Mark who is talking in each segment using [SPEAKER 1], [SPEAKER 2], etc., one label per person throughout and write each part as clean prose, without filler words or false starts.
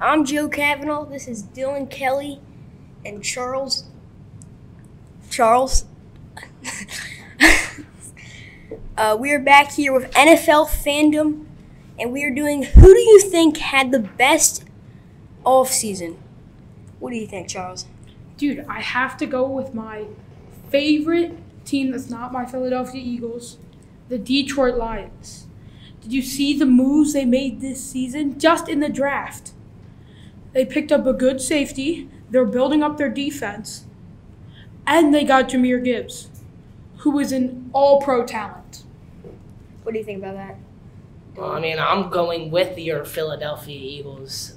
[SPEAKER 1] I'm Joe Cavanaugh. This is Dylan Kelly and Charles. We are back here with NFL Fandom, and we are doing who do you think had the best offseason? What do you think, Charles?
[SPEAKER 2] Dude, I have to go with my favorite team that's not my Philadelphia Eagles, the Detroit Lions. Did you see the moves they made this season just in the draft? They picked up a good safety, they're building up their defense, and they got Jahmyr Gibbs, who is an all-pro talent.
[SPEAKER 1] What do you think about that?
[SPEAKER 3] Well, I mean, I'm going with your Philadelphia Eagles.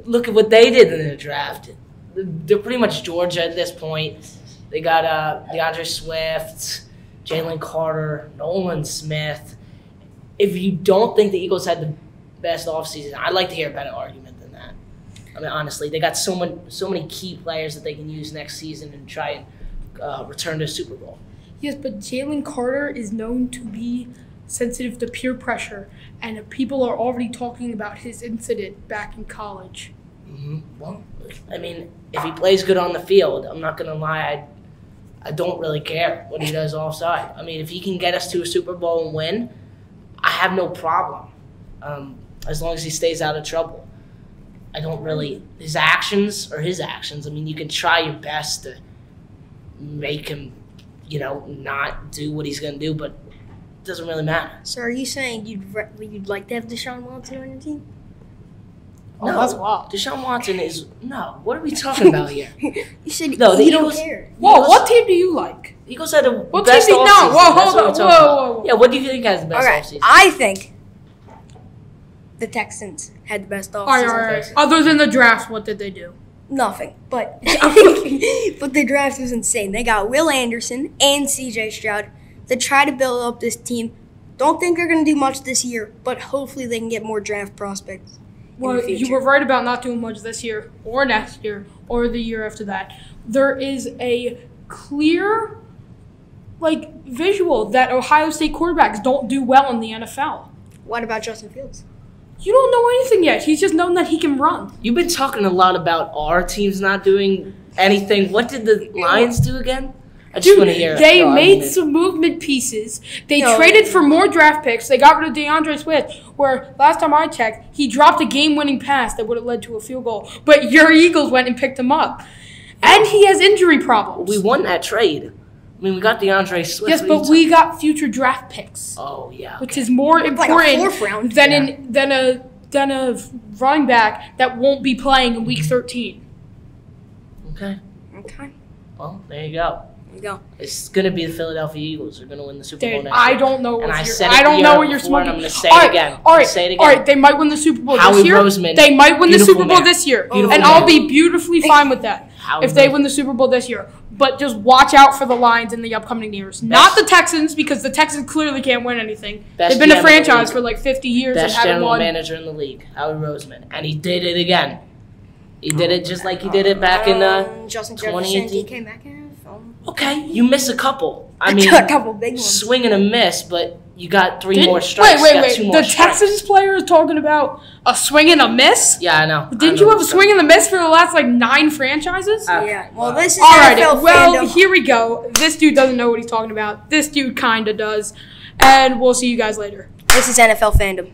[SPEAKER 3] Look at what they did in the draft. They're pretty much Georgia at this point. They got DeAndre Swift, Jalen Carter, Nolan Smith. If you don't think the Eagles had the best offseason, I'd like to hear a better argument than that. I mean, honestly, they got so many key players that they can use next season and try and return to the Super Bowl.
[SPEAKER 2] Yes, but Jalen Carter is known to be sensitive to peer pressure, and people are already talking about his incident back in college.
[SPEAKER 3] Well, I mean, if he plays good on the field, I'm not going to lie, I don't really care what he does offside. I mean, if he can get us to a Super Bowl and win, I have no problem, as long as he stays out of trouble. I don't really – his actions are his actions. I mean, you can try your best to make him, not do what he's going to do, but it doesn't really matter.
[SPEAKER 1] So are you saying you'd like to have Deshaun Watson on your team?
[SPEAKER 3] No,
[SPEAKER 2] that's wild.
[SPEAKER 3] Deshaun Watson is – no, what are we talking about here?
[SPEAKER 1] You said
[SPEAKER 3] No, the
[SPEAKER 1] you don't
[SPEAKER 3] Eagles-
[SPEAKER 1] care.
[SPEAKER 2] Whoa, what team do you like?
[SPEAKER 3] Eagles had the
[SPEAKER 2] What
[SPEAKER 3] best
[SPEAKER 2] team?
[SPEAKER 3] offseason.
[SPEAKER 2] No, whoa,
[SPEAKER 3] That's
[SPEAKER 2] hold
[SPEAKER 3] what
[SPEAKER 2] on,
[SPEAKER 3] we're talking about.
[SPEAKER 2] whoa.
[SPEAKER 3] Yeah, what do you think has the best
[SPEAKER 1] Okay,
[SPEAKER 3] offseason?
[SPEAKER 1] I think the Texans had the best offseason.
[SPEAKER 2] All right. Other than the draft, what did they do?
[SPEAKER 1] Nothing, but but the draft was insane. They got Will Anderson and C.J. Stroud to try to build up this team. Don't think they're going to do much this year, but hopefully they can get more draft prospects.
[SPEAKER 2] Well, you were right about not doing much this year or next year or the year after that. There is a clear, visual that Ohio State quarterbacks don't do well in the NFL.
[SPEAKER 1] What about Justin Fields?
[SPEAKER 2] You don't know anything yet. He's just known that he can run.
[SPEAKER 3] You've been talking a lot about our teams not doing anything. What did the Lions do again? I just want to hear.
[SPEAKER 2] They made some movement pieces. They traded for more draft picks. They got rid of DeAndre Swift, where last time I checked, he dropped a game-winning pass that would have led to a field goal. But your Eagles went and picked him up. And he has injury problems.
[SPEAKER 3] We won that trade. I mean, we got DeAndre Swift.
[SPEAKER 2] Yes, but we got future draft picks.
[SPEAKER 3] Oh, yeah. Okay.
[SPEAKER 2] Which is more important
[SPEAKER 1] fourth round.
[SPEAKER 2] than a running back that won't be playing in Week 13.
[SPEAKER 3] Okay.
[SPEAKER 1] Okay.
[SPEAKER 3] Well, there you go.
[SPEAKER 1] There you go.
[SPEAKER 3] It's going to be the Philadelphia Eagles. They're going to win the Super Bowl
[SPEAKER 2] Dude,
[SPEAKER 3] next year.
[SPEAKER 2] I don't know.
[SPEAKER 3] And I
[SPEAKER 2] What
[SPEAKER 3] said
[SPEAKER 2] you're,
[SPEAKER 3] it
[SPEAKER 2] I don't
[SPEAKER 3] the
[SPEAKER 2] know
[SPEAKER 3] year
[SPEAKER 2] what you're
[SPEAKER 3] before, and
[SPEAKER 2] smoking.
[SPEAKER 3] I'm going to say it again.
[SPEAKER 2] All right,
[SPEAKER 3] Say it again.
[SPEAKER 2] All right, they might win the Super Bowl
[SPEAKER 3] Howie
[SPEAKER 2] this year.
[SPEAKER 3] Roseman.
[SPEAKER 2] They might win the
[SPEAKER 3] Beautiful
[SPEAKER 2] Super Bowl
[SPEAKER 3] man.
[SPEAKER 2] this year.
[SPEAKER 3] Beautiful
[SPEAKER 2] And
[SPEAKER 3] man.
[SPEAKER 2] I'll be beautifully fine with that
[SPEAKER 3] Howie
[SPEAKER 2] if they
[SPEAKER 3] Roseman.
[SPEAKER 2] win the Super Bowl this year. But just watch out for the Lions in the upcoming years. Not the Texans, because the Texans clearly can't win anything.
[SPEAKER 3] Best
[SPEAKER 2] They've been a
[SPEAKER 3] GM in the
[SPEAKER 2] franchise
[SPEAKER 3] league.
[SPEAKER 2] for like 50 years and
[SPEAKER 3] Best
[SPEAKER 2] haven't
[SPEAKER 3] general
[SPEAKER 2] won.
[SPEAKER 3] manager in the league, Howie Roseman. And he did it again. He did it just like he did it back in
[SPEAKER 1] Justin Jefferson,
[SPEAKER 3] 2018.
[SPEAKER 1] DK Metcalf.
[SPEAKER 3] Okay, you miss a couple. I mean,
[SPEAKER 1] a couple big ones.
[SPEAKER 3] swing and a miss, but you got three more strikes.
[SPEAKER 2] Wait.
[SPEAKER 3] You got two more
[SPEAKER 2] The
[SPEAKER 3] strikes.
[SPEAKER 2] Texans player is talking about a swing and a miss?
[SPEAKER 3] Yeah, I know.
[SPEAKER 2] Didn't you have a swing and a miss for the last 9 franchises?
[SPEAKER 1] Yeah. Well, this is
[SPEAKER 2] All right.
[SPEAKER 1] NFL
[SPEAKER 2] Well,
[SPEAKER 1] Fandom.
[SPEAKER 2] here we go. This dude doesn't know what he's talking about. This dude kind of does. And we'll see you guys later.
[SPEAKER 1] This is NFL Fandom.